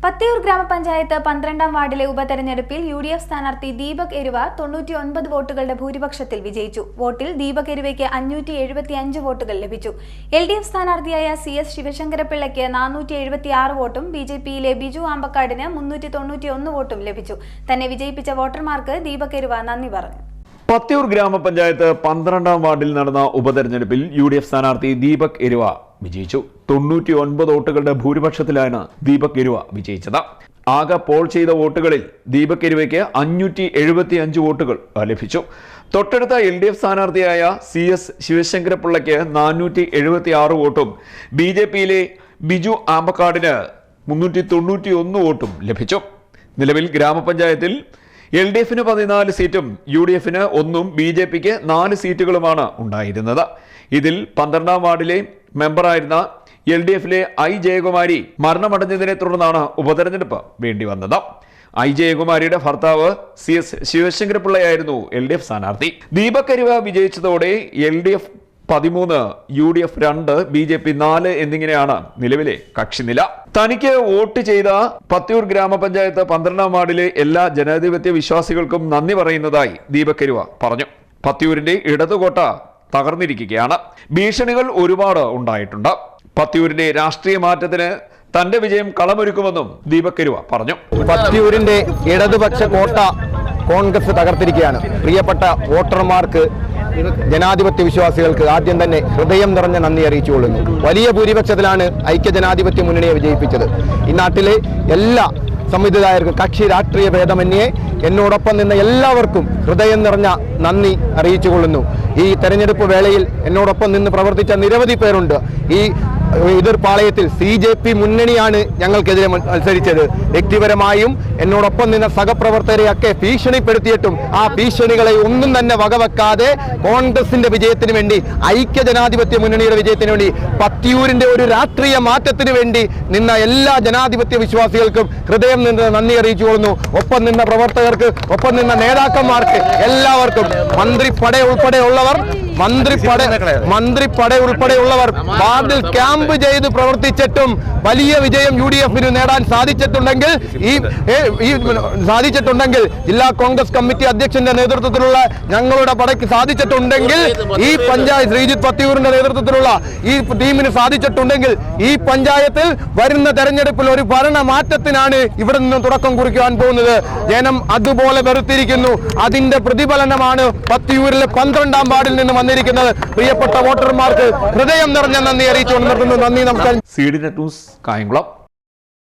പത്തിയൂർ ഗ്രാമപഞ്ചായത്ത് 12ാം വാർഡിലെ ഉപതെരഞ്ഞെടുപ്പിൽ UDF സ്ഥാനാർത്ഥി ദീപക് എരുവ 99 വോട്ടുകളുടെ ഭൂരിപക്ഷത്തിൽ വിജയിച്ചു. വോട്ടിൽ ദീപക് എരുവയ്ക്ക് 575 വോട്ടുകൾ ലഭിച്ചു. LDF സ്ഥാനാർത്ഥിയായ CS ശിവശങ്കരപിള്ളയ്ക്ക് 476 വോട്ടും BJPയിലെ ബിജു ആമ്പക്കാടിന് 391 വോട്ടും ലഭിച്ചു. തന്നെ വിജയിപ്പിച്ച വോട്ടർമാർക്ക് ദീപക് എരുവ നന്ദി പറഞ്ഞു. പത്തിയൂർ ഗ്രാമപഞ്ചായത്ത് 12ാം വാർഡിൽ നടന്ന ഉപതെരഞ്ഞെടുപ്പിൽ UDF സ്ഥാനാർത്ഥി ദീപക് എരുവ വിജയിച്ചു. 99 വോട്ടുകളുടെ ഭൂരിപക്ഷത്തിലാണ് ദീപക് എരുവ വിജയിച്ചത്. ആകെ പോൾ ചെയ്ത വോട്ടുകളിൽ ദീപക് എരുവയ്ക്ക് 575 വോട്ടുകൾ ലഭിച്ചു. തൊട്ടടുത്ത LDF സ്ഥാനാർത്ഥിയായ CS ശിവശങ്കരപിള്ളയ്ക്ക് 476 വോട്ടും BJPയിലെ ബിജു ആമ്പക്കാടിന് 391 വോട്ടും ലഭിച്ചു. നിലവിൽ ഗ്രാമപഞ്ചായത്തിൽ LDFന് 14 സീറ്റും UDFന് 1ഉം BJPക്ക് 4 സീറ്റുകളുമാണ് ഉണ്ടായിരുന്നത്. ഇതിൽ 12ാം വാർഡിലെ മെമ്പറായിരുന്ന LDFിലെ I ജയകുമാരി മരണമടഞ്ഞതിനെ തുടർന്നാണ് ഉപതെരഞ്ഞെടുപ്പ് വേണ്ടി വന്നത്. I ജയകുമാരിയുടെ ഭർത്താവ് CS ശിവശങ്കരപിള്ളയായിരുന്നു LDF സ്ഥാനാർത്ഥി. Deepak Eruva വിജയിച്ചതോടെ LDF 13, UDF 2, BJP 4 എന്നിങ്ങനെയാണ് നിലവിലെ കക്ഷിനില. തനിക്ക് വോട്ട് ചെയ്ത പത്തിയൂർ ഗ്രാമപഞ്ചായത്ത് 12ാം വാർഡിലെ എല്ലാ ജനാധിപത്യ വിശ്വാസികൾക്കും നന്ദി പറയുന്നതായി ദീപക് എരുവ പറഞ്ഞു. പത്തിയൂരിന്റെ ഇടതുകോട്ട തകർന്നിരിക്കുകയാണ്. ഭീഷണികൾ ഒരുപാട് ഉണ്ടായിട്ടുണ്ട്. പത്തിയൂരിന്റെ രാഷ്ട്രീയ മാറ്റത്തിന് തന്റെ വിജയം കളമൊരുക്കുമെന്നും ദീപക് എരുവ പറഞ്ഞു. പത്തിയൂരിന്റെ ഇടതുപക്ഷ കോട്ട കോൺഗ്രസ് തകർത്തിരിക്കുകയാണ്. പ്രിയപ്പെട്ട വോട്ടർമാർക്ക്, ജനാധിപത്യ വിശ്വാസികൾക്ക് ആദ്യം തന്നെ ഹൃദയം നിറഞ്ഞ നന്ദി അറിയിച്ചുകൊള്ളുന്നു. വലിയ ഭൂരിപക്ഷത്തിലാണ് ഐക്യജനാധിപത്യ മുന്നണിയെ വിജയിപ്പിച്ചത്. ഈ നാട്ടിലെ എല്ലാ സംവിധായകർക്കും കക്ഷി രാഷ്ട്രീയ ഭേദമന്യേ എന്നോടൊപ്പം നിന്ന എല്ലാവർക്കും ഹൃദയം നിറഞ്ഞ നന്ദി അറിയിച്ചുകൊള്ളുന്നു. ഈ തെരഞ്ഞെടുപ്പ് വേളയിൽ എന്നോടൊപ്പം നിന്ന് പ്രവർത്തിച്ച നിരവധി പേരുണ്ട്. ഈ എതിർപ്പാളയത്തിൽ CJP മുന്നണിയാണ് ഞങ്ങൾക്കെതിരെ മത്സരിച്ചത്. വ്യക്തിപരമായും എന്നോടൊപ്പം നിന്ന സഹപ്രവർത്തകരെയൊക്കെ ഭീഷണിപ്പെടുത്തിയിട്ടും ആ ഭീഷണികളെ ഒന്നും തന്നെ വകവെക്കാതെ കോൺഗ്രസിന്റെ വിജയത്തിന് വേണ്ടി, ഐക്യജനാധിപത്യ മുന്നണിയുടെ വിജയത്തിന് വേണ്ടി, പത്തിയൂരിന്റെ ഒരു രാഷ്ട്രീയ മാറ്റത്തിന് വേണ്ടി നിന്ന എല്ലാ ജനാധിപത്യ വിശ്വാസികൾക്കും ഹൃദയം നിന്ന് നന്ദി അറിയിച്ചുകൊള്ളുന്നു. ഒപ്പം നിന്ന പ്രവർത്തകർക്ക്, ഒപ്പം നിന്ന നേതാക്കന്മാർക്ക് എല്ലാവർക്കും, മന്ത്രിപ്പട ഉൾപ്പെടെയുള്ളവർ വാർഡിൽ ക്യാമ്പ് ചെയ്ത് പ്രവർത്തിച്ചിട്ടും വലിയ വിജയം UDFന് നേടാൻ സാധിച്ചിട്ടുണ്ടെങ്കിൽ ജില്ലാ കോൺഗ്രസ് കമ്മിറ്റി അധ്യക്ഷന്റെ നേതൃത്വത്തിലുള്ള ഞങ്ങളുടെ പടയ്ക്ക് സാധിച്ചിട്ടുണ്ടെങ്കിൽ, ഈ പഞ്ചായത്ത് ശ്രീജിത്ത് പത്തിയൂരിന്റെ നേതൃത്വത്തിലുള്ള ഈ ടീമിന് സാധിച്ചിട്ടുണ്ടെങ്കിൽ, ഈ പഞ്ചായത്തിൽ വരുന്ന തെരഞ്ഞെടുപ്പിൽ ഒരു ഭരണ മാറ്റത്തിനാണ് ഇവിടെ നിന്ന് തുടക്കം കുറിക്കുവാൻ പോകുന്നത്. ജനം അതുപോലെ വെറുത്തിരിക്കുന്നു. അതിന്റെ പ്രതിഫലനമാണ് പത്തിയൂരിലെ 12ാം വാർഡിൽ നിന്ന് വന്നിരിക്കുന്നത്. പ്രിയപ്പെട്ട വോട്ടർമാർക്ക് ഹൃദയം നിറഞ്ഞ നന്ദി അറിയിച്ചുകൊണ്ട് നിർത്തുന്നു. നന്ദി, നമസ്കാരം. CDNet news, Kayamkulam.